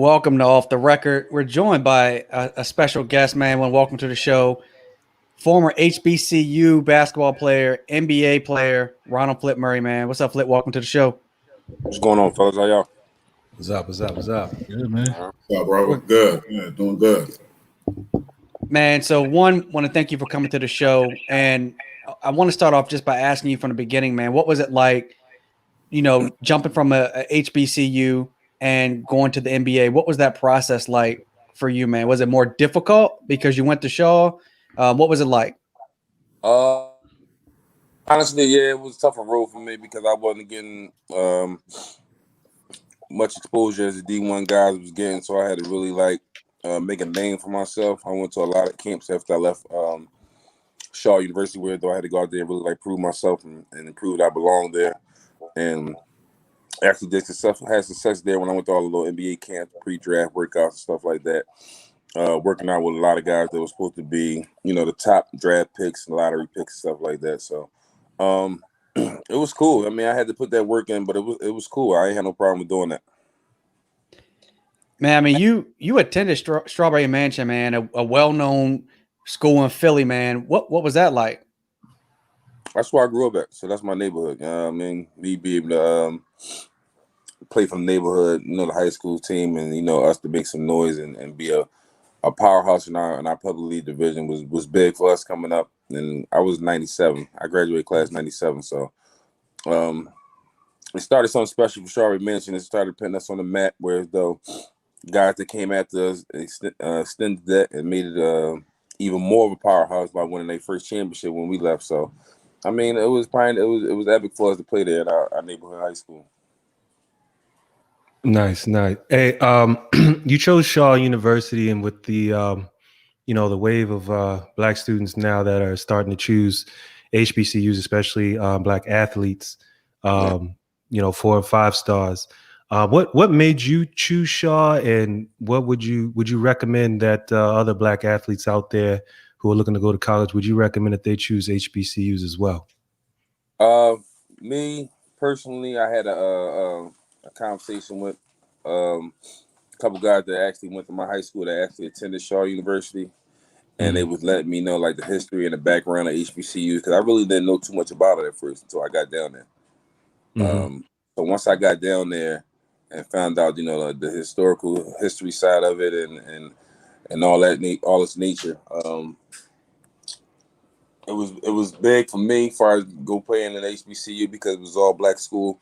welcome to Off the Record. We're joined by a special guest, man. Welcome to the show. Former HBCU basketball player, NBA player, Ronald Flip Murray, man. What's up, Flip? Welcome to the show. What's going on, fellas? How y'all? What's up? Good, man. What's up, bro? Good. Yeah, doing good. Man, so want to thank you for coming to the show. And I want to start off just by asking you from the beginning, man, what was it like, jumping from a HBCU and going to the NBA? What was that process like for you, man? Was it more difficult because you went to Shaw? What was it like? Honestly, yeah, it was a tougher road for me because I wasn't getting much exposure as the D1 guys was getting, so I had to really make a name for myself. I went to a lot of camps after I left Shaw University, where though I had to go out there and really prove myself and prove that I belonged there. And actually had success there when I went to all the little NBA camps, pre-draft workouts and stuff like that. Working out with a lot of guys that were supposed to be, the top draft picks and lottery picks and stuff like that. So it was cool. I mean, I had to put that work in, but it was cool. I ain't had no problem with doing that. Man, I mean, you attended Strawberry Mansion, man, a well-known school in Philly, man. What was that like? That's where I grew up at. So that's my neighborhood. I mean, me being able to play for the neighborhood, the high school team, and us to make some noise and be a powerhouse in our public league division was big for us coming up. And I was 97. I graduated class 97. So it started something special for Strawberry Mansion. It started putting us on the map, whereas though guys that came after us extended that and made it even more of a powerhouse by winning their first championship when we left. So, I mean, it was epic for us to play there at our neighborhood high school. Nice. Hey, you chose Shaw University, and with the the wave of Black students now that are starting to choose HBCUs, especially Black athletes, 4 and 5 stars. What made you choose Shaw, and what would you recommend that other Black athletes out there who are looking to go to college, would you recommend that they choose HBCUs as well? Me personally, I had a conversation with a couple guys that actually went to my high school that actually attended Shaw University, and they was letting me know the history and the background of HBCUs, because I really didn't know too much about it at first until I got down there. So once I got down there and found out, the historical history side of it and all that, all its nature, it was big for me as far as go play in an HBCU because it was all Black school,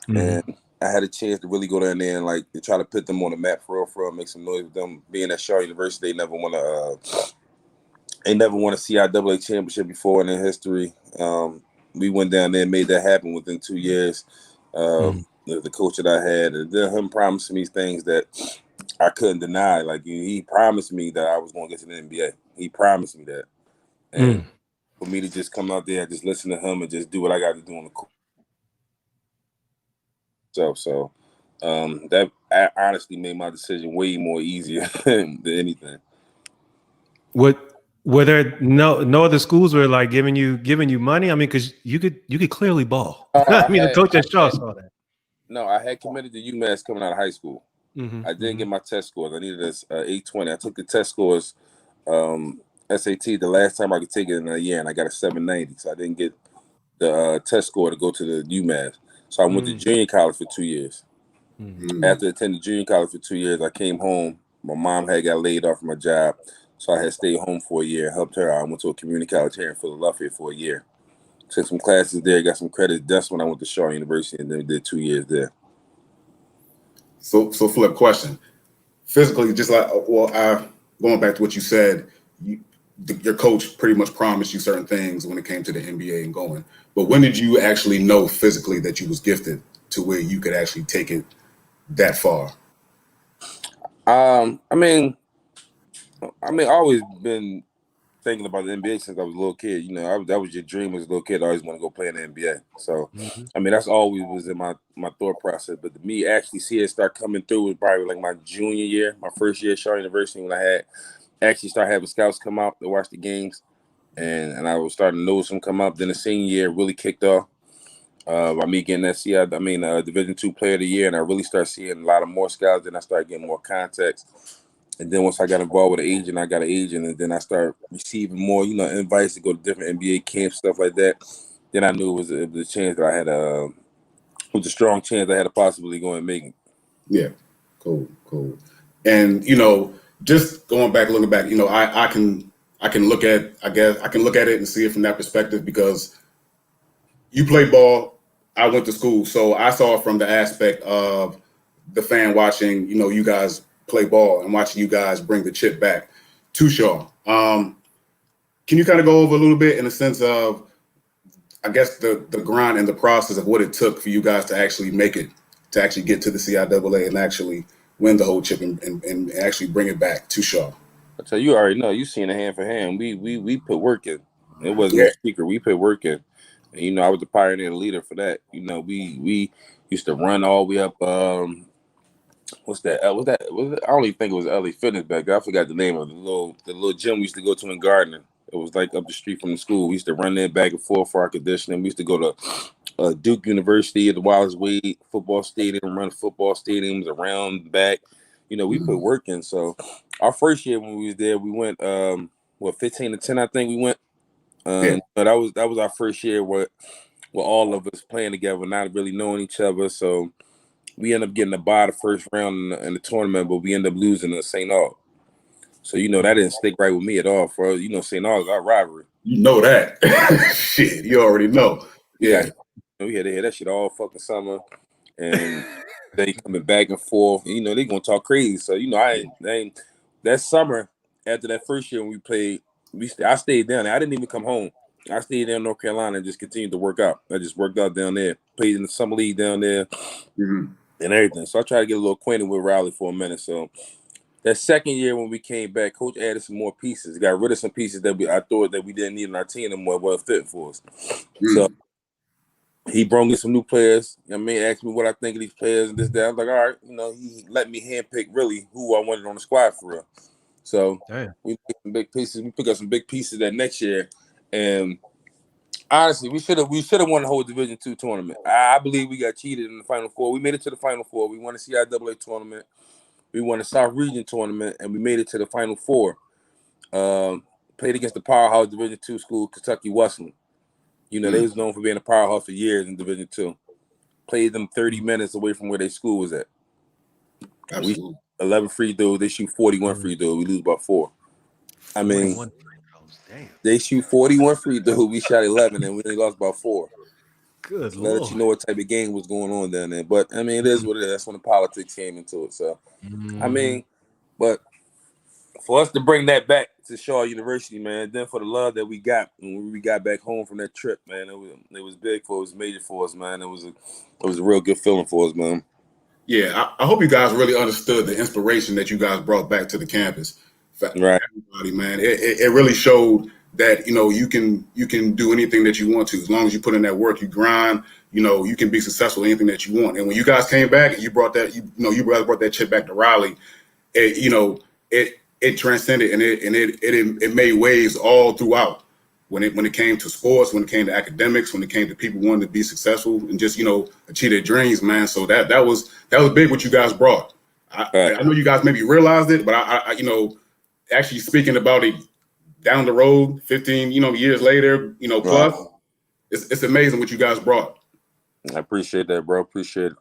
and I had a chance to really go down there and to try to put them on the map for real, make some noise with them. Being at Shaw University, they never won a CIAA championship before in their history. We went down there and made that happen within 2 years. The coach that I had, and then him promising me things that I couldn't deny. He promised me that I was going to get to the NBA. He promised me that. And for me to just come out there and just listen to him and just do what I got to do on the court. So that honestly made my decision way more easier than anything. Were there no other schools were giving you money? I mean, because you could clearly ball. I mean, the coach at Shaw saw that. No, I had committed to UMass coming out of high school. I didn't get my test scores. I needed a 820. I took the test scores, SAT, the last time I could take it in a year, and I got a 790. So I didn't get the test score to go to the UMass. So I went to junior college for 2 years. After attending junior college for 2 years, I came home. My mom had got laid off from my job, so I had stayed home for a year and helped her out. I went to a community college here in Philadelphia for a year. Took some classes there, got some credits. That's when I went to Shaw University, and then did 2 years there. So flip question. Physically, just going back to what you said, your coach pretty much promised you certain things when it came to the NBA and going. But when did you actually know physically that you was gifted to where you could actually take it that far? I mean, I've always been thinking about the NBA since I was a little kid. That was your dream as a little kid. I always want to go play in the NBA. So, I mean, that's always was in my thought process. But to me, actually see it start coming through was probably my junior year, my first year at Shaw University, when I had actually started having scouts come out to watch the games. And I was starting to notice them come up. Then the senior year really kicked off. by me getting that Division II Player of the Year, and I really started seeing a lot of more scouts. Then I started getting more contacts, and then once I got involved with an agent, I got an agent, and then I started receiving more, invites to go to different NBA camps, stuff like that. Then I knew it was a chance that I had it was a strong chance I had a possibility going and making. Yeah, cool. And just looking back, I can look at it and see it from that perspective because you play ball. I went to school, so I saw it from the aspect of the fan watching, you guys play ball and watching you guys bring the chip back to Shaw. Can you kind of go over a little bit in the sense of, I guess, the grind and the process of what it took for you guys to actually make it, to actually get to the CIAA and actually win the whole chip and actually bring it back to Shaw? So you already know, you seen it hand for hand. We put work in. It wasn't no secret. We put work in. And, I was the pioneer and leader for that. We used to run all the way up. What's that? I don't even think it was LA Fitness back then. I forgot the name of the little gym we used to go to in Gardner. It was like up the street from the school. We used to run there back and forth for our conditioning. We used to go to Duke University at the Wallace Wade football stadium, run football stadiums around back. We put work in. So our first year when we was there, we went 15-10, I think we went. But that was our first year with all of us playing together, not really knowing each other. So we ended up getting a bye the first round in the tournament, but we ended up losing to St. Aug. So that didn't stick right with me at all. For St. Aug, our rivalry. You know that. Shit, you already know. Yeah. We had to hear that shit all fucking summer, and they coming back and forth. They gonna talk crazy. So I ain't that summer after that first year when we played, I stayed down there. I didn't even come home. I stayed down in North Carolina and just continued to work out. I just worked out down there, played in the summer league down there, and everything. So I tried to get a little acquainted with Raleigh for a minute. So that second year when we came back, Coach added some more pieces. Got rid of some pieces that I thought that we didn't need in our team and well fit for us. So he brought me some new players. Asked me what I think of these players and this, that. I was like, all right, he let me handpick really who I wanted on the squad for real. So we picked some big pieces. We picked up some big pieces that next year. And honestly, we should have won the whole Division II tournament. I believe we got cheated in the Final Four. We made it to the Final Four. We won the CIAA tournament. We won the South Region tournament, and we made it to the Final Four. Played against the powerhouse Division II school, Kentucky Wesleyan. They was known for being a powerhouse for years in Division II. Played them 30 minutes away from where their school was at. Absolutely. We 11 free throws. They shoot 41 free throws. We lose by 4. They shoot 41 free throws. We shot 11, and we only lost by 4. Good Lord. Let you know what type of game was going on down there. But, it is what it is. That's when the politics came into it. So, but for us to bring that back to Shaw University, man, then for the love that we got when we got back home from that trip, man, it was big for us, major for us, man. It was a real good feeling for us, man. Yeah, I hope you guys really understood the inspiration that you guys brought back to the campus. For everybody, man. It really showed that you can do anything that you want to as long as you put in that work, you grind. You can be successful in anything that you want. And when you guys came back and you brought that, you brought that chip back to Raleigh, it transcended and it made waves all throughout. When it came to sports, when it came to academics, when it came to people wanting to be successful and just achieve their dreams, man. So that was big what you guys brought. I know you guys maybe realized it, but I actually speaking about it down the road, 15 years later, plus, it's amazing what you guys brought. I appreciate that, bro. Appreciate it.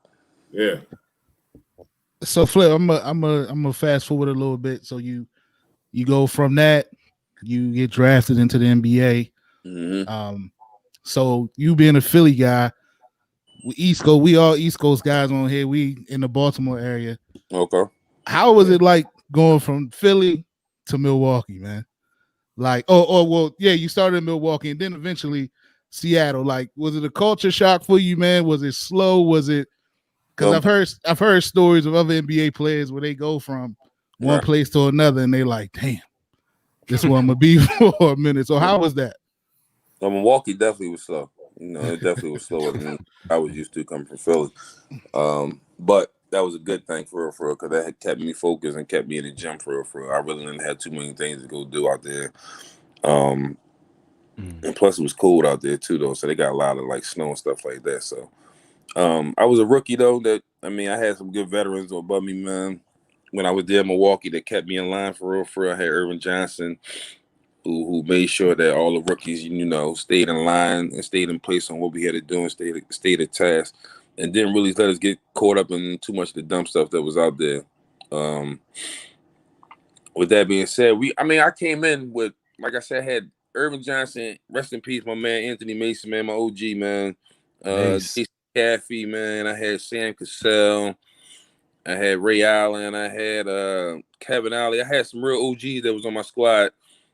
Yeah. So Flip, I'm a fast forward a little bit. So you go from that, you get drafted into the NBA. So you being a Philly guy, we all East Coast guys on here. We in the Baltimore area. Okay. How was it like going from Philly to Milwaukee, man? Like, you started in Milwaukee and then eventually Seattle. Like, was it a culture shock for you, man? Was it slow? Was it? Because I've heard stories of other NBA players where they go from one place to another and they like, damn, this one I'm gonna be for a minute. So how was that? Well, Milwaukee definitely was slow. It definitely was slower than I was used to coming from Philly. But that was a good thing for real, because that had kept me focused and kept me in the gym for real. I really didn't have too many things to go do out there. And plus it was cold out there too, though. So they got a lot of like snow and stuff like that. So I was a rookie though. I had some good veterans above me, man. When I was there in Milwaukee, they kept me in line for real. I had Irvin Johnson, who made sure that all the rookies, stayed in line and stayed in place on what we had to do and stayed at task, and didn't really let us get caught up in too much of the dumb stuff that was out there. With that being said, I came in with, like I said, I had Irvin Johnson, rest in peace, my man Anthony Mason, man, my OG, man. Jason Caffey, man. I had Sam Cassell. I had Ray Allen. I had Kevin Alley. I had some real OGs that was on my squad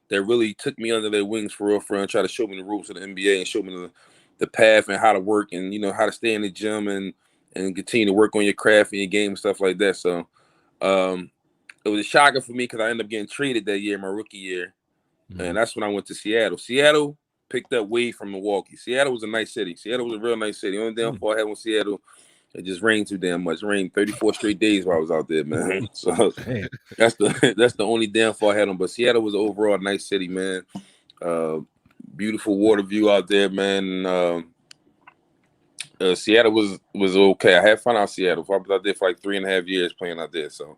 that really took me under their wings for real, and tried to show me the ropes of the NBA and show me the path and how to work and, how to stay in the gym and continue to work on your craft and your game and stuff like that. So it was a shocker for me because I ended up getting traded that year, my rookie year. And that's when I went to Seattle. Seattle picked up way from Milwaukee. Seattle was a nice city. Seattle was a real nice city. The only downfall I had with Seattle, it just rained too damn much. It rained 34 straight days while I was out there, man. So that's the only downfall I had on. But Seattle was overall a nice city, man. Beautiful water view out there, man. Seattle was okay. I had fun out Seattle. I was out there for like 3.5 years playing out there. So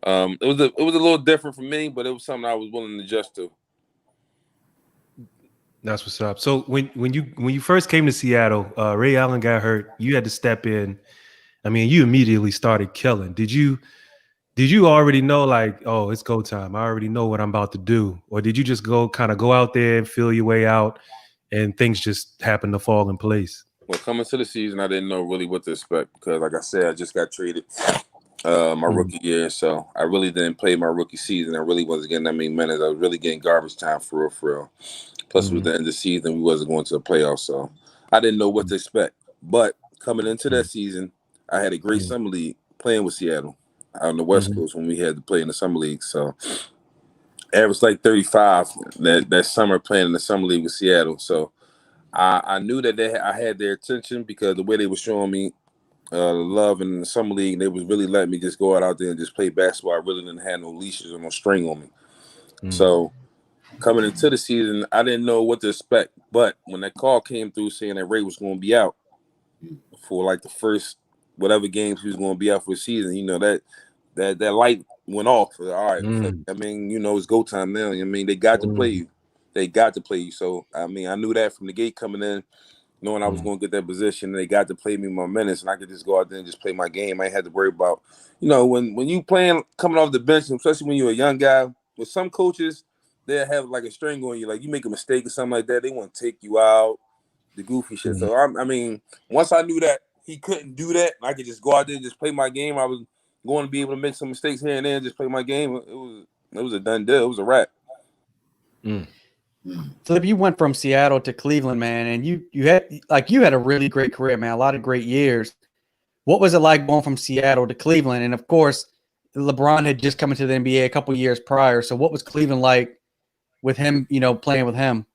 it was a little different for me, but it was something I was willing to adjust to. That's what's up. So when you first came to Seattle, Ray Allen got hurt. You had to step in. You immediately started killing. Did you already know, like, oh, it's go time, I already know what I'm about to do? Or did you just go out there and feel your way out and things just happened to fall in place? Well, coming to the season, I didn't know really what to expect because, like I said, I just got traded my rookie year. So I really didn't play my rookie season. I really wasn't getting that many minutes. I was really getting garbage time for real. Plus, it was the end of the season. We wasn't going to the playoffs. So I didn't know what to expect. But coming into that season, I had a great summer league playing with Seattle out on the West Coast when we had to play in the summer league. So averaged like 35 that summer playing in the summer league with Seattle. So I knew that I had their attention because the way they were showing me love in the summer league, they was really letting me just go out there and just play basketball. I really didn't have no leashes or no string on me. So coming into the season, I didn't know what to expect. But when that call came through saying that Ray was going to be out for like the first whatever games he was going to be out for the season, that light went off. All right, it's go time now. They got to play you. They got to play you. So I knew that from the gate coming in, knowing I was going to get that position. They got to play me my minutes, and I could just go out there and just play my game. I ain't had to worry about, when you playing coming off the bench, especially when you're a young guy. With some coaches, they'll have like a string on you, like you make a mistake or something like that, they want to take you out, the goofy shit. So once I knew that he couldn't do that, I could just go out there and just play my game. I was going to be able to make some mistakes here and there and just play my game. It was a done deal. It was a wrap. So if you went from Seattle to Cleveland, man, and you had a really great career, man, a lot of great years. What was it like going from Seattle to Cleveland? And of course, LeBron had just come into the NBA a couple years prior. So what was Cleveland like with him, playing with him?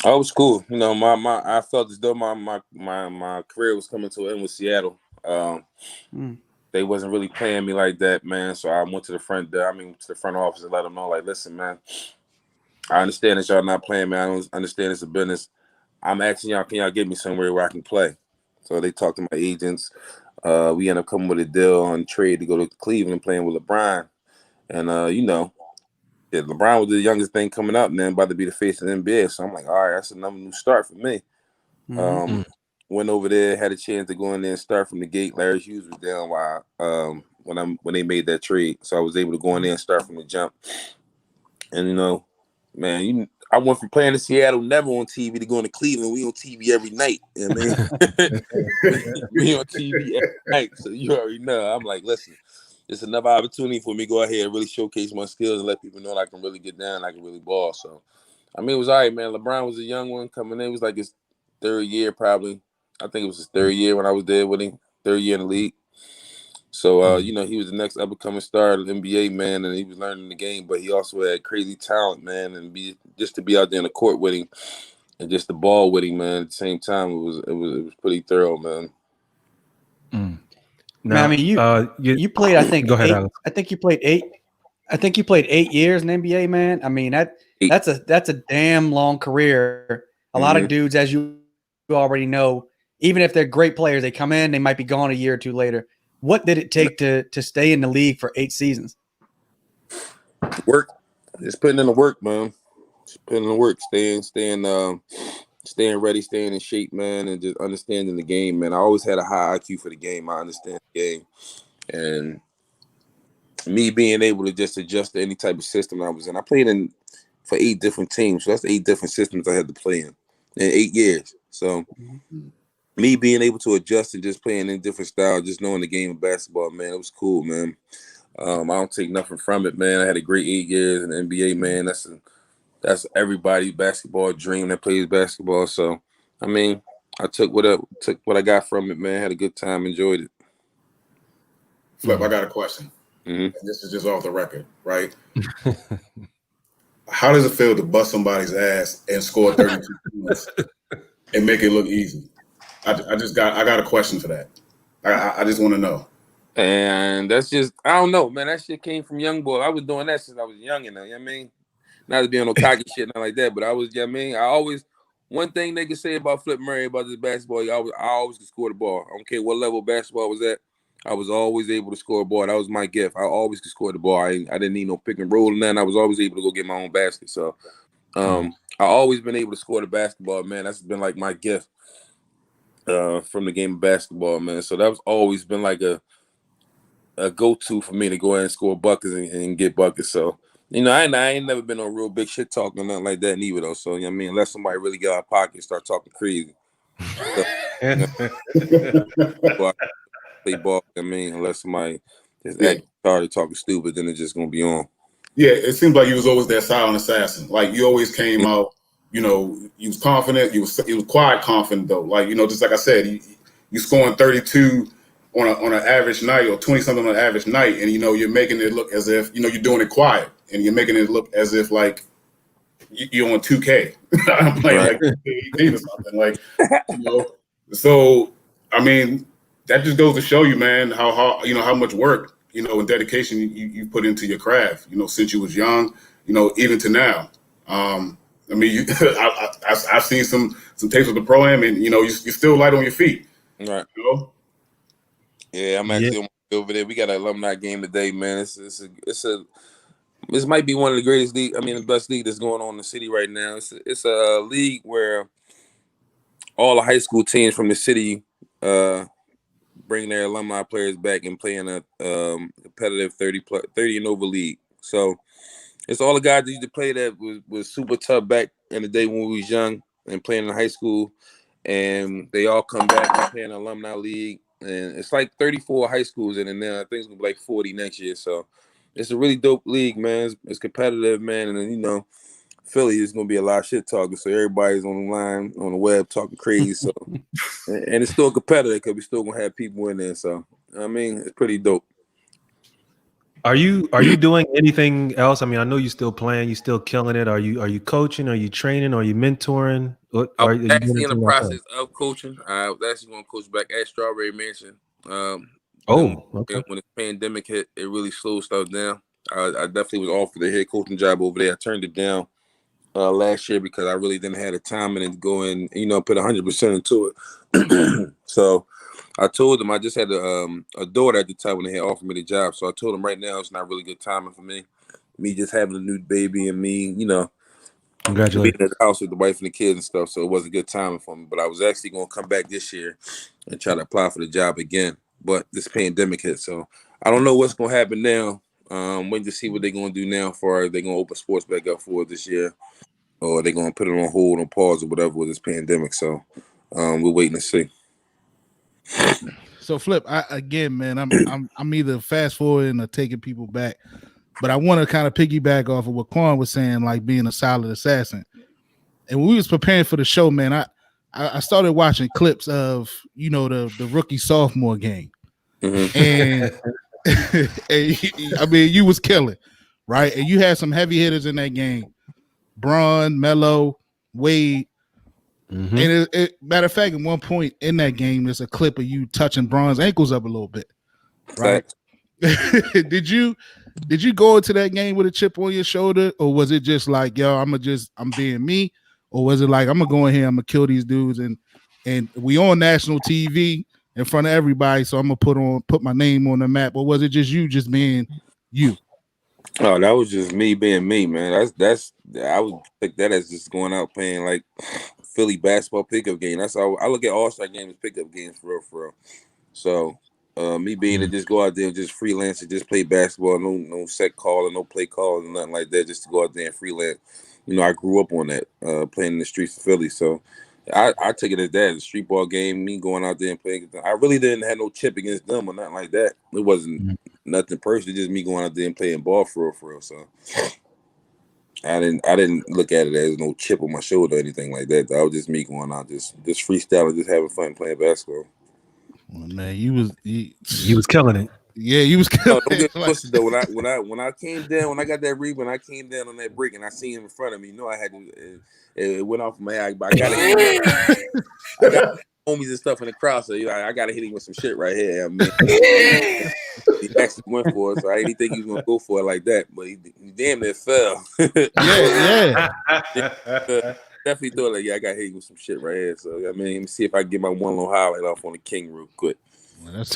Oh, it was cool. I felt as though my career was coming to an end with Seattle. They wasn't really playing me like that, man. So I went to the front office and let them know, like, listen, man, I understand that y'all not playing me. I don't understand it's a business. I'm asking y'all, can y'all get me somewhere where I can play? So they talked to my agents. We ended up coming with a deal on trade to go to Cleveland playing with LeBron. And, LeBron was the youngest thing coming up, man, about to be the face of the NBA. So I'm like, all right, that's another new start for me. Went over there, had a chance to go in there and start from the gate. Larry Hughes was down when they made that trade. So I was able to go in there and start from the jump. And, man, I went from playing in Seattle, never on TV, to going to Cleveland. We on TV every night. You know what I mean? We on TV every night. So you already know. I'm like, listen, it's another opportunity for me to go out here and really showcase my skills and let people know that I can really get down, I can really ball. So, it was all right, man. LeBron was a young one coming in. It was like his third year probably. I think it was his third year when I was there with him, third year in the league. So, he was the next up-and-coming star of the NBA, man, and he was learning the game, but he also had crazy talent, man, and just to be out there in the court with him and just the ball with him, man, at the same time, it was pretty thorough, man. Now, you played, I think, go ahead, Alex. I think you played 8 years in the NBA, man. That's a damn long career. A lot of dudes, as you already know, even if they're great players, they come in, they might be gone a year or two later. What did it take to stay in the league for 8 seasons? Work. Just putting in the work, man. Just putting in the work. Staying ready, staying in shape, man, and just understanding the game, man. I always had a high IQ for the game. I understand the game. And me being able to just adjust to any type of system I was in. I played in for 8 different teams. So that's 8 different systems I had to play in 8 years. So me being able to adjust and just playing in different styles, just knowing the game of basketball, man, it was cool, man. I don't take nothing from it, man. I had a great 8 years in the NBA, man. That's everybody's basketball dream that plays basketball. So, I mean, I took what I got from it, man. Had a good time, enjoyed it. Flip, I got a question. And this is just off the record, right? How does it feel to bust somebody's ass and score 32 points and make it look easy? I got a question for that. I just want to know. And that's just, I don't know, man. That shit came from young boy. I was doing that since I was young, you know what I mean? Not to be on no cocky shit, nothing like that, but I was, you know what I mean? I always, one thing they can say about Flip Murray, about this basketball, I always could score the ball. I don't care what level basketball was at. I was always able to score a ball. That was my gift. I always could score the ball. I didn't need no pick and roll and nothing. I was always able to go get my own basket. So I always been able to score the basketball, man. That's been like my gift from the game of basketball, man. So that's always been like a go-to for me to go ahead and score buckets and get buckets. So, you know, I ain't never been on real big shit talk or nothing like that neither, though. So, you know what I mean? Unless somebody really get out of pocket and start talking crazy. So, play ball, I mean, unless somebody just started talking stupid, then it's just gonna be on. Yeah, it seems like you was always that silent assassin. Like you always came out, you know, you was confident. You was quiet confident though. Like, you know, just like I said, you scoring 32 on an average night or 20 something on an average night, and you know you're making it look as if, you know, you're doing it quiet, and you're making it look as if like you're on 2K. I'm playing like 18 or something, like, you know. So I mean, that just goes to show you, man, how hard, you know, how much work, you know, and dedication you put into your craft, you know, since you was young, you know, even to now. I mean, I've seen some tapes with the pro-am, and you know, you're still light on your feet. Right. You know? Yeah, I'm actually over there. We got an alumni game today, man. This might be one of the greatest league. I mean, the best league that's going on in the city right now. It's a league where all the high school teams from the city bring their alumni players back and play in a competitive 30 and over league. So it's all the guys that used to play that was super tough back in the day when we was young and playing in high school, and they all come back and play in an alumni league. And it's like 34 high schools in it now. I think it's gonna be like 40 next year. So it's a really dope league, man. It's competitive, man. And then, you know, Philly is gonna be a lot of shit talking. So everybody's on the line, on the web talking crazy. So and it's still competitive because we still gonna have people in there. So I mean, it's pretty dope. Are you doing anything else? I mean, I know you're still playing, you're still killing it. Are you coaching? Are you training? Are you mentoring? Are you actually in the process of coaching? I was actually going to coach back at Strawberry Mansion. Okay. When the pandemic hit, it really slowed stuff down. I definitely was offered the head coaching job over there. I turned it down last year because I really didn't have the time and to go and, you know, put 100% into it. So I told them I just had a daughter at the time when they had offered me the job. So I told them right now it's not really good timing for me. Me just having a new baby and me, you know, congratulations, being at the house with the wife and the kids and stuff. So it wasn't good timing for me. But I was actually going to come back this year and try to apply for the job again. But this pandemic hit. So I don't know what's going to happen now. Waiting to see what they're going to do now for they're going to open sports back up for this year, or they're going to put it on hold, on pause, or whatever with this pandemic. So we're waiting to see. So Flip, again, man, I'm either fast forwarding or taking people back, but I want to kind of piggyback off of what Quan was saying, like being a solid assassin. And when we was preparing for the show, man, I started watching clips of, you know, the rookie sophomore game, and, I mean, you was killing, right? And you had some heavy hitters in that game, Braun, Melo, Wade. And matter of fact, at one point in that game, there's a clip of you touching Braun's ankles up a little bit, right? Did you go into that game with a chip on your shoulder, or was it just like, yo, I'm being me, or was it like, I'm gonna go in here, I'm gonna kill these dudes, and we on national TV in front of everybody, so I'm gonna put my name on the map, or was it just you just being you? Oh, that was just me being me, man. That's I would take that as just going out playing like Philly basketball pickup game. That's how I look at All-Star games, pickup games for real, for real. So me being to just go out there and just freelance and just play basketball, no set call and no play call and nothing like that, just to go out there and freelance. You know, I grew up on that, playing in the streets of Philly. So I take it as that, the street ball game, me going out there and playing. I really didn't have no chip against them or nothing like that. It wasn't nothing personal, just me going out there and playing ball for real. So I didn't look at it as no chip on my shoulder or anything like that. That was just me going out, just freestyling, just having fun playing basketball. Well, man, he was killing it. Yeah, he was killing don't get it. twisted though. When I came down, when I got that rebound, I came down on that break and I seen him in front of me. You know, I had to. It went off my head, but I got homies and stuff in the crowd, so I got to hit him with some shit right here. I mean, he actually went for it, so I didn't think he was gonna go for it like that, but he damn near fell. yeah. Definitely thought like, I got hit with some shit right here. So I mean, let me see if I can get my one little highlight off on the King real quick. Well, that's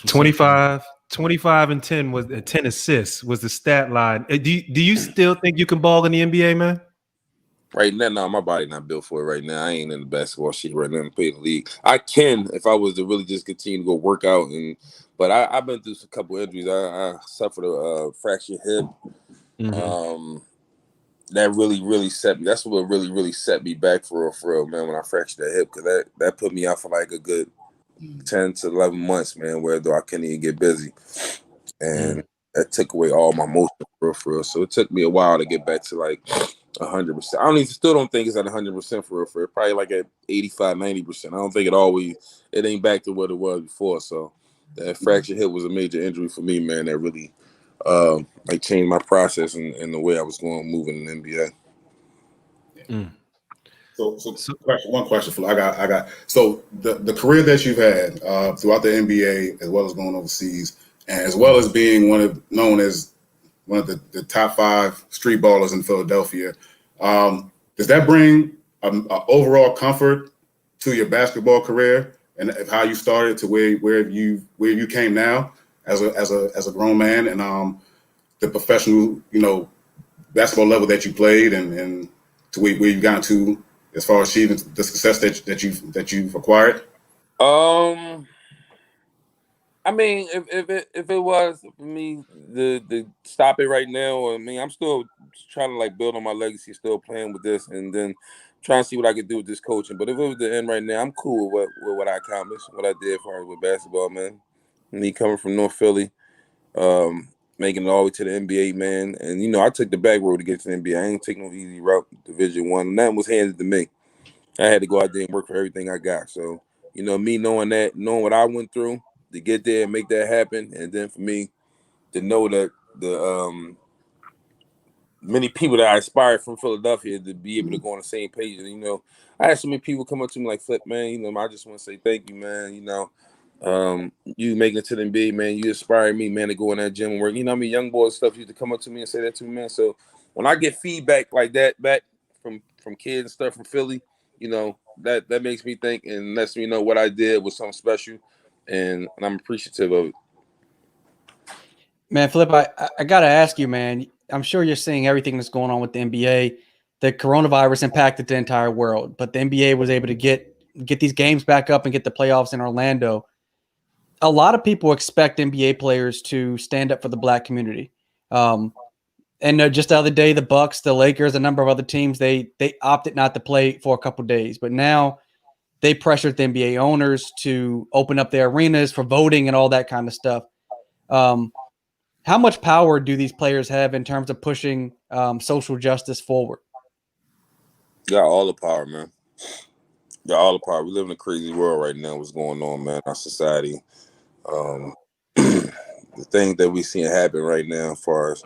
25 and 10 was 10 assists was the stat line. Do you still think you can ball in the NBA, man? Right now, no, my body not built for it right now. I ain't in the basketball shit right now. I'm playing the league. I can if I was to really just continue to go work out, but I've been through a couple injuries. I suffered a fractured hip. That really set me. That's what really set me back for real, man. When I fractured that hip, because that put me out for like a good 10 to 11 months, man. Where though I couldn't even get busy, and that took away all my motion for real. So it took me a while to get back to like 100%. I still don't think it's at 100% for real. Probably like at 85, 90%. I don't think it ain't back to what it was before. So that fractured hip was a major injury for me, man. That really like changed my process and the way I was moving in the NBA. So one question for I got so the career that you've had throughout the NBA as well as going overseas and as well as being known as one of the top 5 street ballers in Philadelphia, does that bring a overall comfort to your basketball career and how you started to where you came now as a grown man and the professional basketball level that you played and to where you've gotten to as far as achieving the success that you've acquired? I mean, if it was for me to stop it right now, I mean, I'm still trying to like build on my legacy, still playing with this, and then trying to see what I could do with this coaching. But if it was the end right now, I'm cool with what I accomplished, what I did for with basketball, man. Me coming from North Philly, making it all the way to the NBA, man. And I took the back road to get to the NBA. I ain't take no easy route, Division I. Nothing was handed to me. I had to go out there and work for everything I got. So, me knowing what I went through to get there and make that happen, and then for me to know that the many people that I inspired from Philadelphia to be able to go on the same page. And I had so many people come up to me like, Flip, man, I just want to say thank you, man. You making it to the NBA, man, you inspired me, man, to go in that gym and work. Young boys stuff used to come up to me and say that to me, man. So when I get feedback like that back from kids and stuff from Philly, that makes me think and lets me know what I did was something special, and I'm appreciative of it. Man, Flip, I got to ask you, man, I'm sure you're seeing everything that's going on with the NBA. The coronavirus impacted the entire world, but the NBA was able to get these games back up and get the playoffs in Orlando. A lot of people expect NBA players to stand up for the Black community. And just the other day, the Bucks, the Lakers, a number of other teams, they opted not to play for a couple of days. But now they pressured the NBA owners to open up their arenas for voting and all that kind of stuff. How much power do these players have in terms of pushing social justice forward? Got all the power, man. Got all the power. We live in a crazy world right now. What's going on, man? Our society. The thing that we seeing happen right now, as far as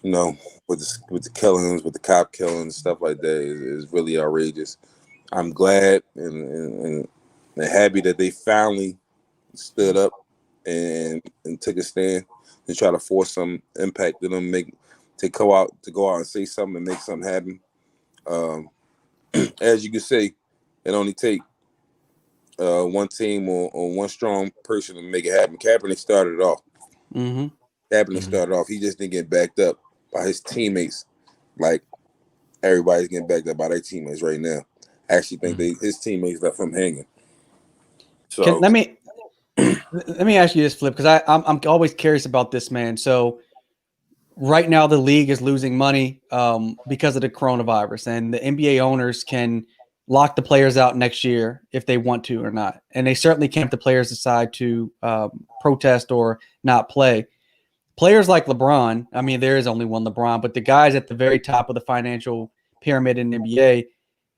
with the killings, with the cop killings, stuff like that, is really outrageous. I'm glad and happy that they finally stood up and took a stand and try to force some impact to them, to go out and say something and make something happen. As you can say, it only take one team or one strong person to make it happen. Kaepernick started it off. Kaepernick started off. He just didn't get backed up by his teammates. Like everybody's getting backed up by their teammates right now. I actually think his teammates left him hanging. So let me ask you this, Flip, because I'm always curious about this, man. So right now the league is losing money because of the coronavirus, and the NBA owners can lock the players out next year if they want to or not. And they certainly can't if the players decide to protest or not play. Players like LeBron, I mean, there is only one LeBron, but the guys at the very top of the financial pyramid in the NBA,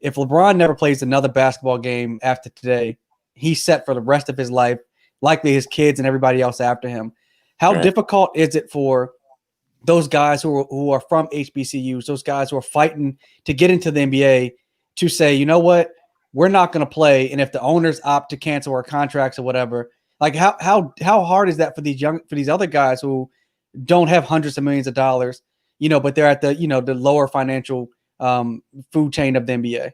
if LeBron never plays another basketball game after today, he's set for the rest of his life, likely his kids and everybody else after him. How difficult is it for those guys who are from HBCUs, those guys who are fighting to get into the NBA, to say, you know what, we're not going to play, and if the owners opt to cancel our contracts or whatever, like how hard is that for these other guys who don't have hundreds of millions of dollars, but they're at the the lower financial food chain of the NBA?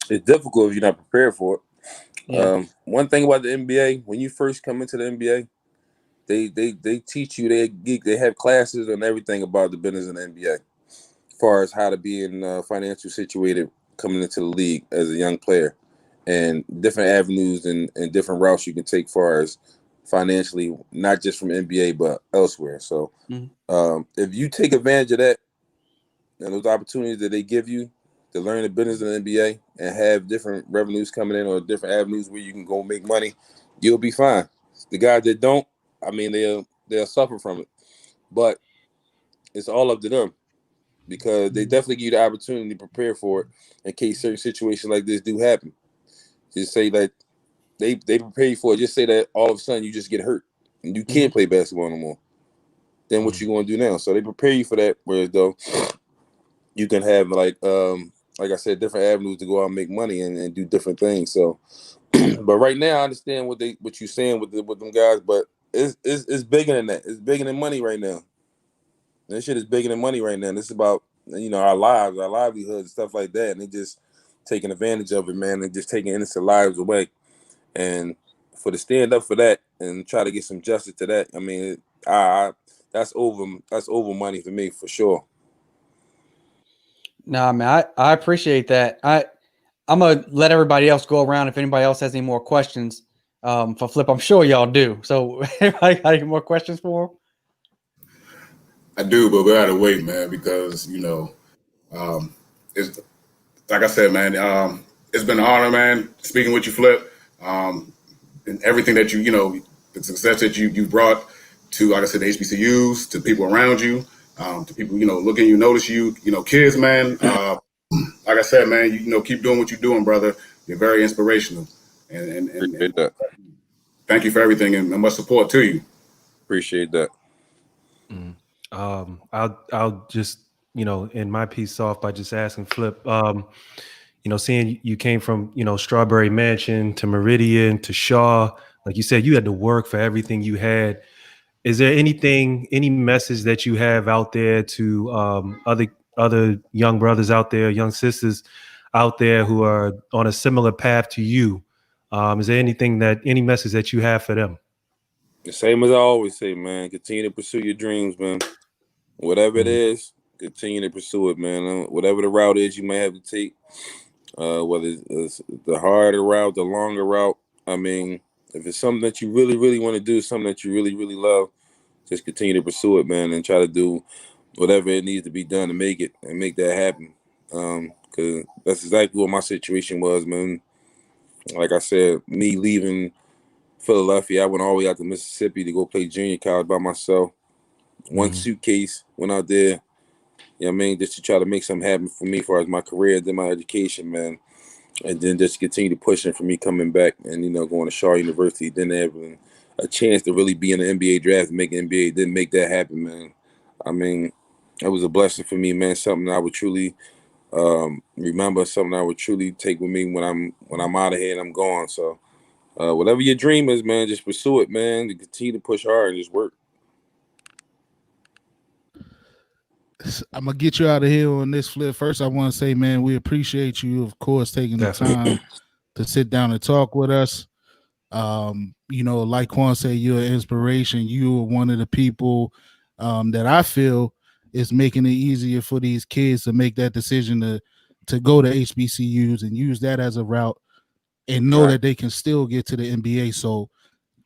It's difficult if you're not prepared for it. Yeah. One thing about the NBA, when you first come into the NBA, they teach you, they have classes and everything about the business in the NBA, as far as how to be in financial situated coming into the league as a young player, and different avenues and different routes you can take as far as financially, not just from NBA but elsewhere. So if you take advantage of that and those opportunities that they give you to learn the business in the NBA and have different revenues coming in or different avenues where you can go make money, you'll be fine. The guys that don't, I mean, they'll suffer from it, but it's all up to them, because they definitely give you the opportunity to prepare for it in case certain situations like this do happen. Just say that they prepare you for it. Just say that all of a sudden you just get hurt and you can't play basketball no more. Then what you going to do now? So they prepare you for that. Whereas though you can have like I said, different avenues to go out and make money and do different things. So, but right now I understand what you're saying with them guys, but it's bigger than that. It's bigger than money right now. This shit is bigger than money right now. This is about our lives, our livelihoods, stuff like that, and they just taking advantage of it, man, and just taking innocent lives away. And for to stand up for that and try to get some justice to that, I mean, that's over money for me for sure. Nah, man, I appreciate that. I'm gonna let everybody else go around. If anybody else has any more questions for Flip, I'm sure y'all do. So, everybody got any more questions for him? I do, but we gotta wait, man, because it's like I said, man. It's been an honor, man, speaking with you, Flip, and everything that the success that you brought to, like I said, the HBCUs, to people around you, to people looking you, notice you, kids, man. Like I said, man, keep doing what you're doing, brother. You're very inspirational, and Appreciate that. Thank you for everything and much support to you. Appreciate that. I'll just end my piece off by just asking Flip, seeing you came from Strawberry Mansion to Meridian to Shaw, like you said, you had to work for everything you had. Is there any message that you have out there to other young brothers out there, young sisters out there who are on a similar path to you? Is there any message that you have for them? The same as I always say, man. Continue to pursue your dreams, man. Whatever it is, continue to pursue it, man. Whatever the route is you may have to take, whether it's the harder route, the longer route. I mean, if it's something that you really, really want to do, something that you really, really love, just continue to pursue it, man, and try to do whatever it needs to be done to make it and make that happen. Because that's exactly what my situation was, man. Like I said, me leaving Philadelphia, I went all the way out to Mississippi to go play junior college by myself. One suitcase, went out there, just to try to make something happen for me as far as my career, then my education, man. And then just continue to pushing for me coming back and, going to Shaw University, then having a chance to really be in the NBA draft and make NBA, didn't make that happen, man. I mean, it was a blessing for me, man, something I would truly remember, something I would truly take with me when I'm out of here and I'm gone. So Whatever your dream is, man, just pursue it, man. To continue to push hard and just work. I'm gonna get you out of here on this Flip. First, I want to say, man, we appreciate you, of course, taking the time to sit down and talk with us. Like Quan said, you're an inspiration. You are one of the people that I feel is making it easier for these kids to make that decision to go to HBCUs and use that as a route and know that they can still get to the NBA. So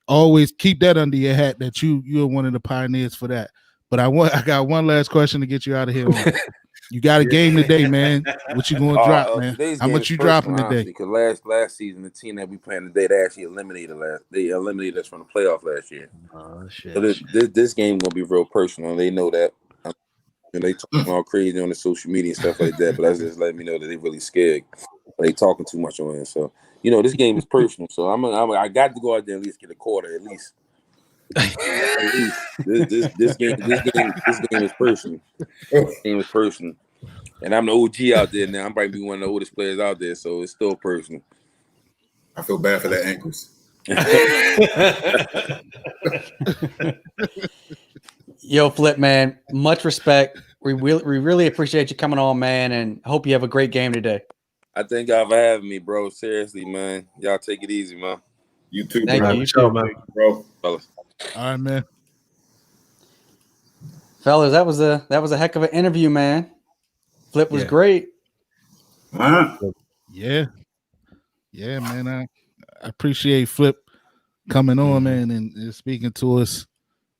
always keep that under your hat that you're one of the pioneers for that. But I got one last question to get you out of here on. You got a game today, man. What you gonna drop, man? How much you dropping today? Because last season, the team that we playing today, they actually eliminated us from the playoff last year. Oh shit! So this game gonna be real personal. They know that. And they talking all crazy on the social media and stuff like that, but that's just letting me know that they really scared. They talking too much on it. So this game is personal. So I got to go out there and at least get a quarter at least. This game is personal. This game is personal. And I'm the OG out there now. I'm probably one of the oldest players out there, so it's still personal. I feel bad for the ankles. Yo, Flip, man, much respect. We really appreciate you coming on, man, and hope you have a great game today. I thank y'all for having me, bro. Seriously, man. Y'all take it easy, man. You too, Thank bro. you. You too, man. Bro. Fellas. All right, man. Fellas, that was a heck of an interview, man. Flip was great. Yeah, man. I appreciate Flip coming on, man, and speaking to us.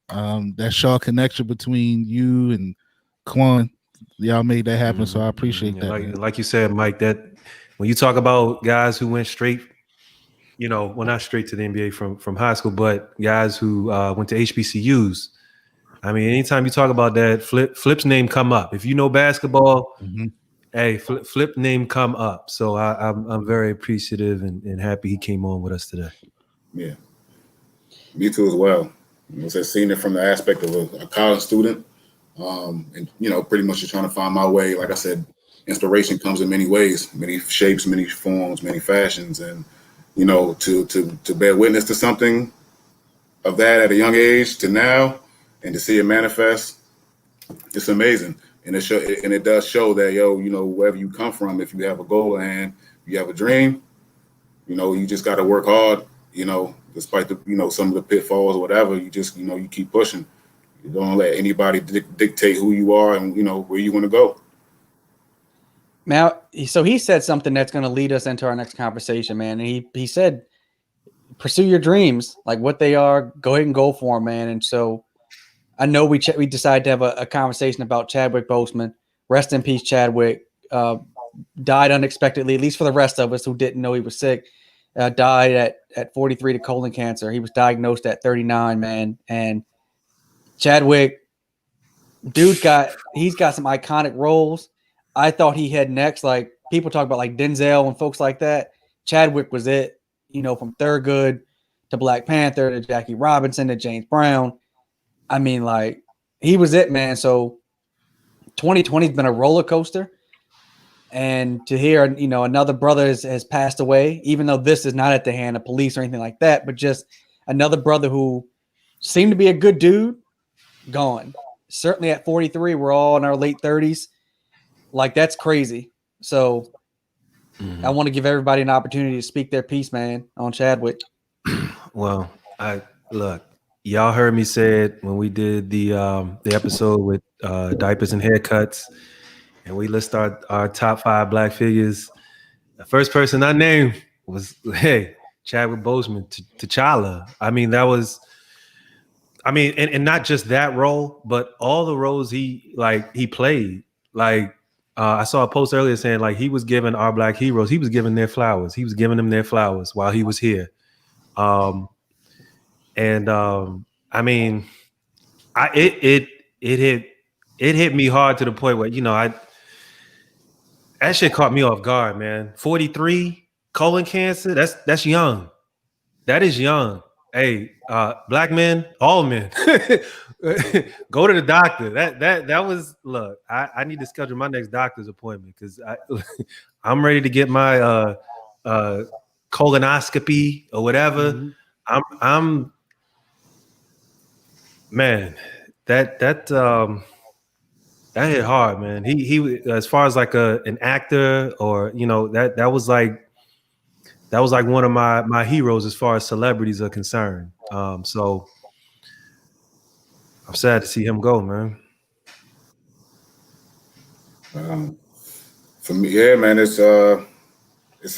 That Shaw connection between you and Quan, y'all made that happen. So I appreciate that. Like you said, Mike, that when you talk about guys who went straight, not straight to the NBA from high school, but guys who went to HBCUs. I mean, anytime you talk about that, Flip's name come up. If you know basketball, hey, Flip name come up. So I'm very appreciative and happy he came on with us today. Yeah, me too as well. Seeing it from the aspect of a college student, and pretty much just trying to find my way. Like I said, inspiration comes in many ways, many shapes, many forms, many fashions, and to bear witness to something of that at a young age to now, and to see it manifest, it's amazing. And it does show that wherever you come from, if you have a goal at hand, you have a dream, you just got to work hard. Despite the some of the pitfalls or whatever, you just you keep pushing. You don't let anybody dictate who you are and where you want to go. Now, so he said something that's going to lead us into our next conversation, man. And he said, pursue your dreams, like what they are. Go ahead and go for them, man. And so I know we decided to have a conversation about Chadwick Boseman. Rest in peace, Chadwick. Died unexpectedly, at least for the rest of us who didn't know he was sick. Died at 43 to colon cancer. He was diagnosed at 39, man. And Chadwick, he's got some iconic roles. I thought he had next, like people talk about like Denzel and folks like that. Chadwick was it, from Thurgood to Black Panther to Jackie Robinson to James Brown. I mean, like he was it, man. So 2020 has been a roller coaster. And to hear, another brother has passed away, even though this is not at the hand of police or anything like that, but just another brother who seemed to be a good dude, gone. Certainly at 43, we're all in our late 30s. Like, that's crazy. So I want to give everybody an opportunity to speak their piece, man, on Chadwick. Well, y'all heard me say it when we did the episode with diapers and haircuts. And we list our top 5 black figures. The first person I named was, Chadwick Boseman, T'Challa. I mean, that was, and not just that role, but all the roles he played. Like, I saw a post earlier saying, like, he was giving our black heroes, he was giving their flowers. He was giving them their flowers while he was here. It hit me hard to the point where, that shit caught me off guard, man. 43, colon cancer, that's young. That is young. Hey, black men, all men, go to the doctor. That was, look, I need to schedule my next doctor's appointment because I'm ready to get my colonoscopy or whatever. I'm man, that hit hard, man. He as far as like an actor, or that was like one of my heroes as far as celebrities are concerned. So I'm sad to see him go, man. For me, yeah, man, it's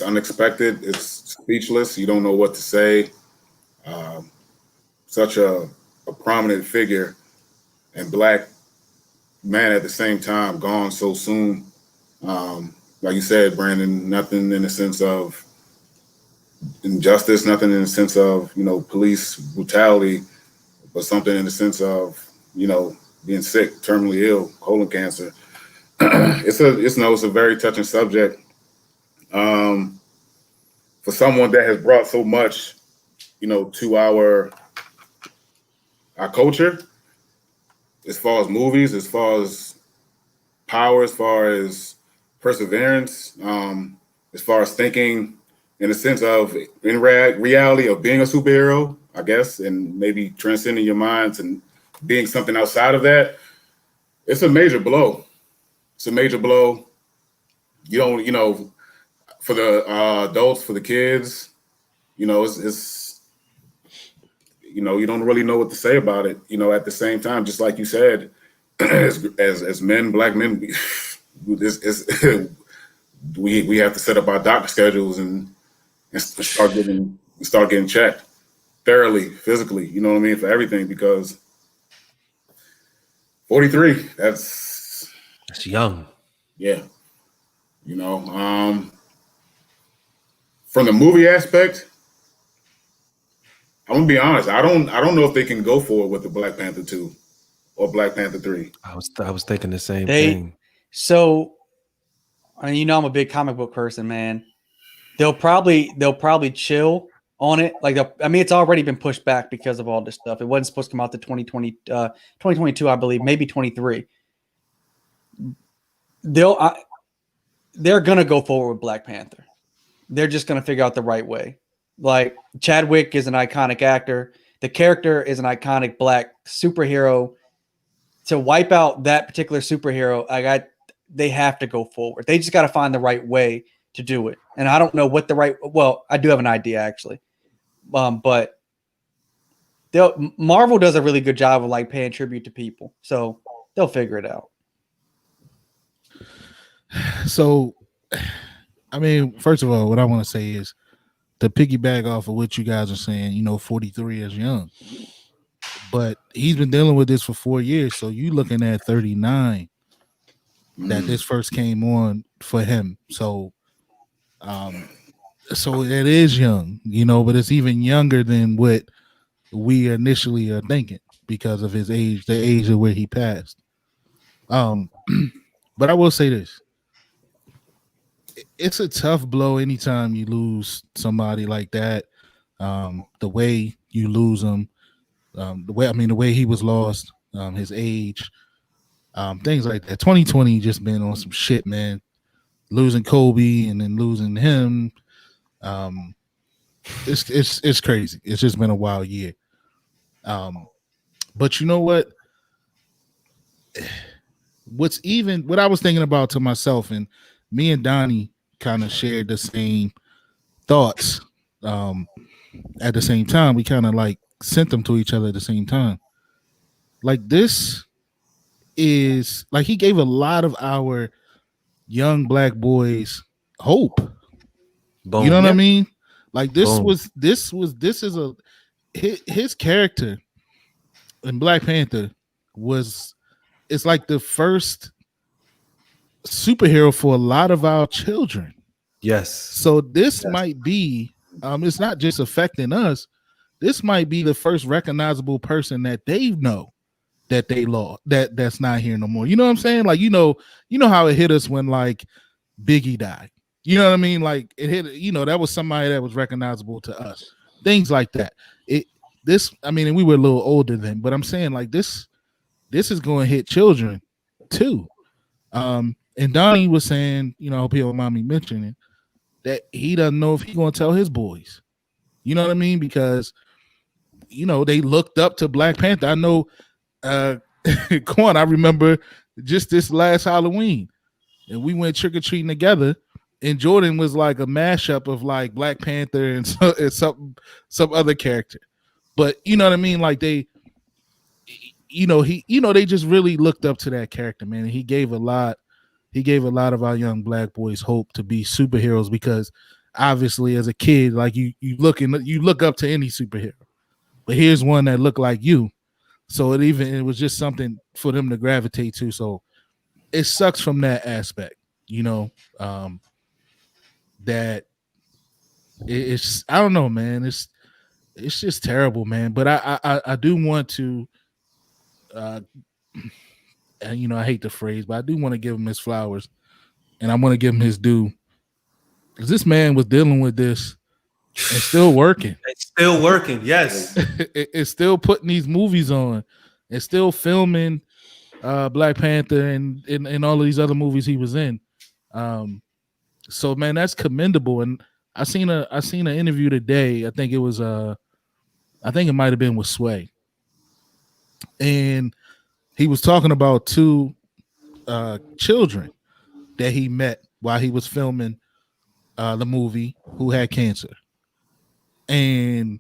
unexpected. It's speechless. You don't know what to say. Such a prominent figure and Black man at the same time, gone so soon. Like you said, Brandon, nothing in the sense of injustice, nothing in the sense of, police brutality, but something in the sense of, being sick, terminally ill, colon cancer. It's a very touching subject. For someone that has brought so much, to our culture, as far as movies, as far as power, as far as perseverance, as far as thinking in the sense of in reality of being a superhero, I guess, and maybe transcending your minds and being something outside of that. It's a major blow. It's a major blow. You don't, for the adults, for the kids, it's you don't really know what to say about it. At the same time, just like you said, as men, Black men, we have to set up our doctor schedules and start getting checked thoroughly, physically. You know what I mean, for everything, because 43, that's young. Yeah. From the movie aspect, I'm gonna be honest. I don't know if they can go forward with the Black Panther 2 or Black Panther 3. I was thinking the same thing. So, I mean, I'm a big comic book person, man. They'll probably chill on it. Like, it's already been pushed back because of all this stuff. It wasn't supposed to come out to 2022, I believe, maybe 23. They're gonna go forward with Black Panther. They're just gonna figure out the right way. Like, Chadwick is an iconic actor. The character is an iconic Black superhero. To wipe out that particular superhero, they have to go forward. They just got to find the right way to do it. And I don't know what I do have an idea, actually. But Marvel does a really good job of like paying tribute to people. So they'll figure it out. So, I mean, first of all, what I want to say is to piggyback off of what you guys are saying, 43 is young. But he's been dealing with this for 4 years. So you looking at 39 that this first came on for him. So so it is young, but it's even younger than what we initially are thinking because of his age, the age of where he passed. But I will say this. It's a tough blow anytime you lose somebody like that. The way you lose them, the way he was lost, his age, things like that. 2020 just been on some shit, man. Losing Kobe and then losing him, it's crazy. It's just been a wild year. But you know what? What I was thinking about to myself, and me and Donnie kind of shared the same thoughts. At the same time, we kind of like sent them to each other at the same time. Like, this is like, he gave a lot of our young Black boys hope. Boom. You know what I mean? Like, this is his character in Black Panther it's like the first superhero for a lot of our children. Yes. So this might be, it's not just affecting us. This might be the first recognizable person that they know that they lost, that's not here no more. You know what I'm saying? Like, you know how it hit us when like Biggie died. You know what I mean? Like, it hit, that was somebody that was recognizable to us. Things like that. And we were a little older then, but I'm saying like this is going to hit children too. And Donnie was saying, I hope he'll mind me mentioning that he doesn't know if he's going to tell his boys. You know what I mean? Because, they looked up to Black Panther. I know, Quan, I remember just this last Halloween, and we went trick-or-treating together, and Jordan was like a mashup of like Black Panther and some other character. But you know what I mean? Like they just really looked up to that character, man. And he gave a lot of our young Black boys hope to be superheroes, because obviously as a kid, like you look up to any superhero. But here's one that looked like you. So it was just something for them to gravitate to. So it sucks from that aspect, that it's, I don't know, man. It's just terrible, man. But I do want to, and I hate the phrase, but I do want to give him his flowers, and I want to give him his due, because this man was dealing with this and still working. It's still working, yes. It's still putting these movies on, and still filming Black Panther and all of these other movies he was in. So man, that's commendable. And I seen an interview today. I think it might have been with Sway, and he was talking about two children that he met while he was filming the movie who had cancer. And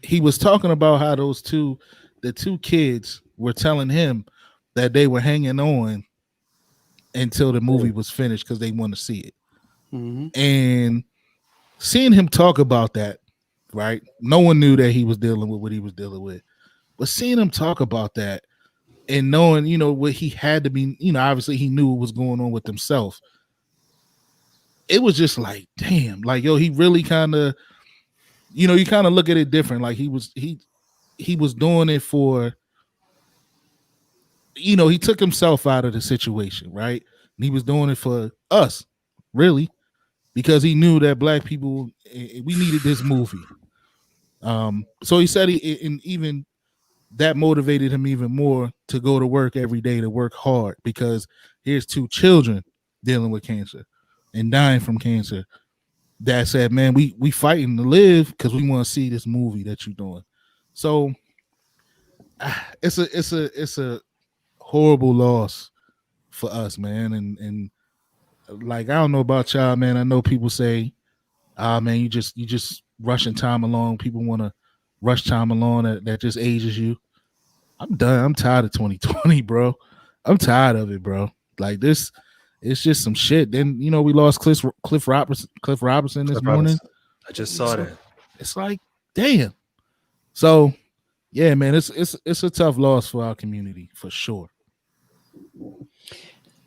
he was talking about how the two kids were telling him that they were hanging on until the movie was finished because they want to see it. Mm-hmm. And seeing him talk about that, right? No one knew that he was dealing with what he was dealing with. But seeing him talk about that and knowing, what he had to be, obviously he knew what was going on with himself. It was just like, damn, like, yo, he really kind of, you kind of look at it different. Like he was doing it for, he took himself out of the situation, right? And he was doing it for us, really, because he knew that Black people, we needed this movie. So he said even that motivated him even more to go to work every day, to work hard, because here's two children dealing with cancer and dying from cancer that said, man, we fighting to live because we want to see this movie that you're doing. So it's a horrible loss for us, man. And like, I don't know about y'all, man. I know people say, man, you just rushing time along. People want to rush time along that just ages you. I'm done. I'm tired of 2020, bro. I'm tired of it, bro. Like this, it's just some shit. Then we lost Cliff Robinson this morning. I just saw that. It's like, damn. So yeah, man, it's a tough loss for our community for sure.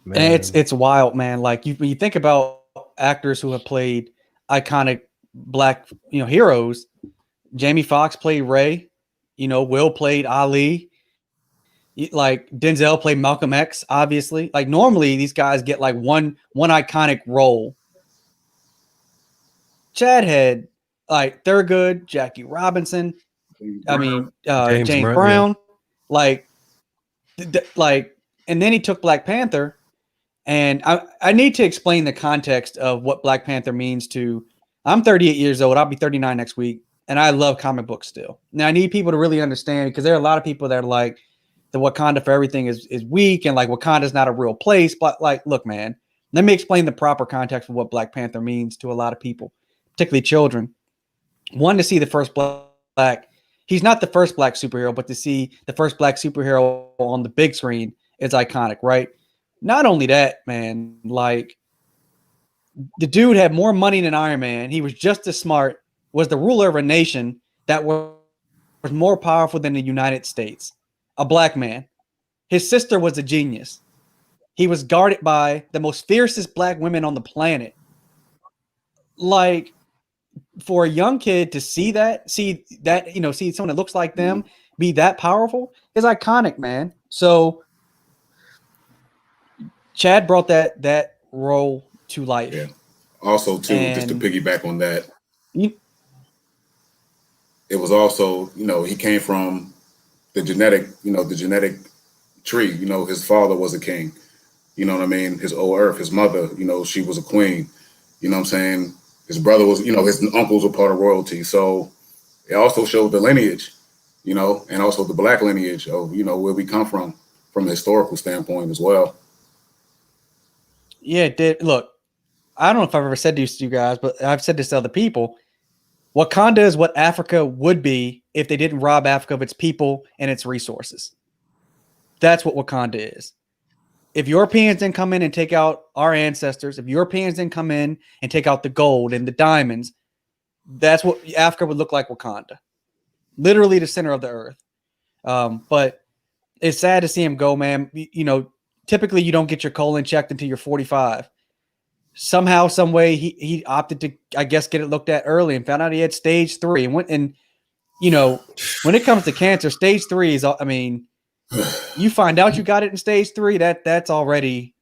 Man. And it's wild, man. Like when you think about actors who have played iconic Black heroes. Jamie Foxx played Ray. Will played Ali. Like Denzel played Malcolm X, obviously. Like normally these guys get like one iconic role. Chad had like Thurgood, Jackie Robinson. I mean, James Brown. Yeah. Like, and then he took Black Panther. And I need to explain the context of what Black Panther means to. I'm 38 years old. I'll be 39 next week. And I love comic books still. Now I need people to really understand, because there are a lot of people that are like, the Wakanda for everything is weak, and like Wakanda's not a real place. But like, look, man, let me explain the proper context of what Black Panther means to a lot of people, particularly children. One, to see the first Black, he's not the first Black superhero, but to see the first Black superhero on the big screen is iconic, right? Not only that, man, like the dude had more money than Iron Man. He was just as smart, was the ruler of a nation that was more powerful than the United States. A Black man. His sister was a genius. He was guarded by the most fiercest Black women on the planet. Like, for a young kid to see see someone that looks like them be that powerful is iconic, man. So Chad brought that role to life. Yeah. Also, too, just to piggyback on that, it was also, he came from the genetic tree. His father was a king. You know what I mean? His old earth, his mother, she was a queen. You know what I'm saying? his brother was, his uncles were part of royalty. So it also showed the lineage, and also the Black lineage of, where we come from a historical standpoint as well. Yeah, it did. Look, I don't know if I've ever said this to you guys, but I've said this to other people. Wakanda is what Africa would be if they didn't rob Africa of its people and its resources. That's what Wakanda is. If Europeans didn't come in and take out our ancestors, if Europeans didn't come in and take out the gold and the diamonds, that's what Africa would look like. Wakanda, literally the center of the earth. But it's sad to see him go, man. Typically you don't get your colon checked until you're 45. Somehow, some way, he opted to, I guess, get it looked at early and found out he had stage 3 and went. And when it comes to cancer, stage 3 is, I mean, you find out you got it in stage 3, that's already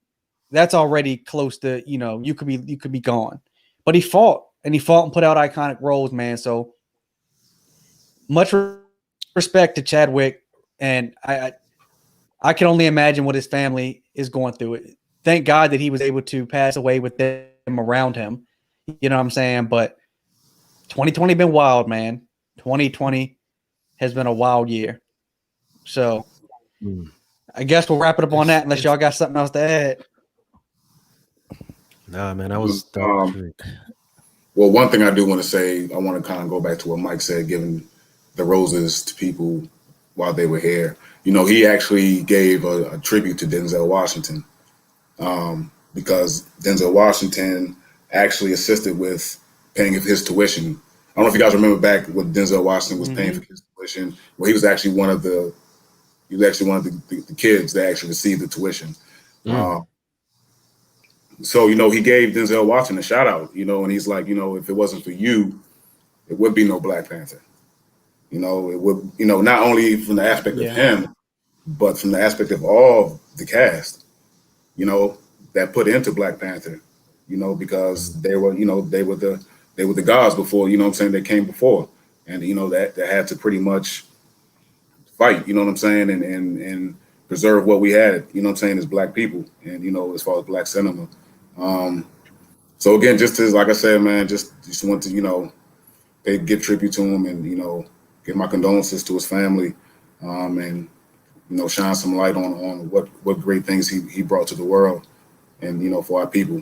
close to, you could be gone. But he fought and put out iconic roles, man. So much respect to Chadwick, and I can only imagine what his family is going through. Thank God that he was able to pass away with them around him. You know what I'm saying? But 2020 been wild, man. 2020 has been a wild year. So I guess we'll wrap it up on that unless y'all got something else to add. Nah, man, I was well, one thing I do want to say, I want to kind of go back to what Mike said, giving the roses to people while they were here. He actually gave a tribute to Denzel Washington. Because Denzel Washington actually assisted with paying his tuition. I don't know if you guys remember back when Denzel Washington was paying for his tuition. Well, he was actually one of the kids that actually received the tuition. So, he gave Denzel Washington a shout out, and he's like, if it wasn't for you, it would be no Black Panther. It would, not only from the aspect of him, but from the aspect of all the cast, that put into Black Panther, because they were the gods before, they came before, and that had to pretty much fight, and preserve what we had, as Black people, and as far as Black cinema. So again, just as like I said, man, just want to they give tribute to him, and give my condolences to his family, and shine some light on what great things he brought to the world. And for our people.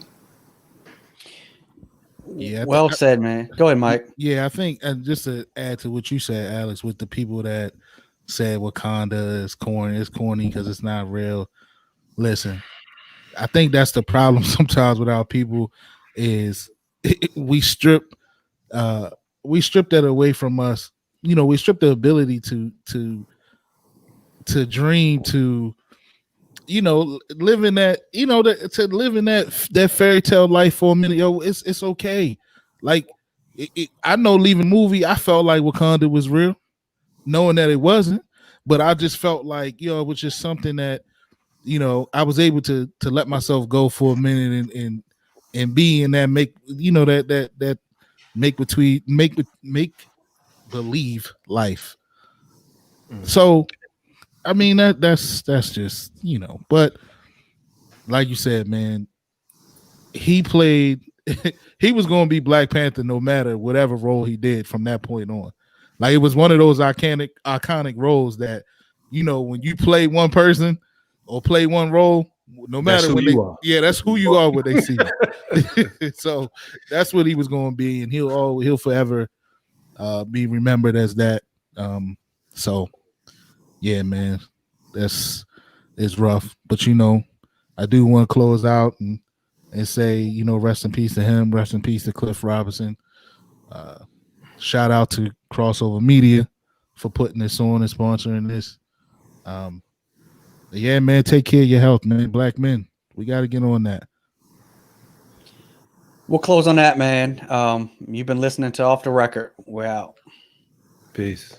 Yeah. Well said, man. Go ahead, Mike. Yeah, I think, and just to add to what you said, Alex, with the people that said Wakanda is corny because it's not real. Listen, I think that's the problem sometimes with our people is we strip that away from us. We strip the ability to dream, to live in that, to live in that fairy tale life for a minute. It's okay. Like I know leaving movie, I felt like Wakanda was real, knowing that it wasn't, but I just felt like, it was just something that, I was able to let myself go for a minute and be in that that make believe life. So I mean that's just, but like you said, man, he played he was going to be Black Panther no matter whatever role he did from that point on. Like it was one of those iconic roles that, when you play one person or play one role, no matter when that's who you are when they see you. So that's what he was going to be, and he'll forever be remembered as that. So yeah, man, it's rough, but I do want to close out and say, rest in peace to him, rest in peace to Cliff Robinson. Shout out to Crossover Media for putting this on and sponsoring this. Yeah, man, take care of your health, man. Black men, we got to get on that. We'll close on that, man. You've been listening to Off the Record. We're out. Peace.